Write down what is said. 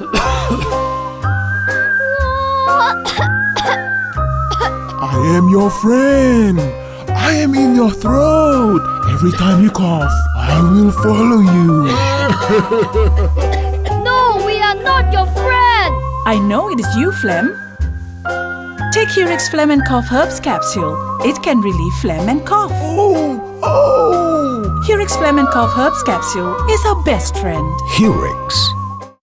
I am your friend. I am in your throat. Every time you cough, I will follow you. No, we are not your friend. I know it is you, Phlegm. Take HURIX'S Phlegm and Cough Herbs Capsule. It can relieve phlegm and cough. Oh! HURIX'S Phlegm and Cough Herbs Capsule is our best friend. HURIX'S.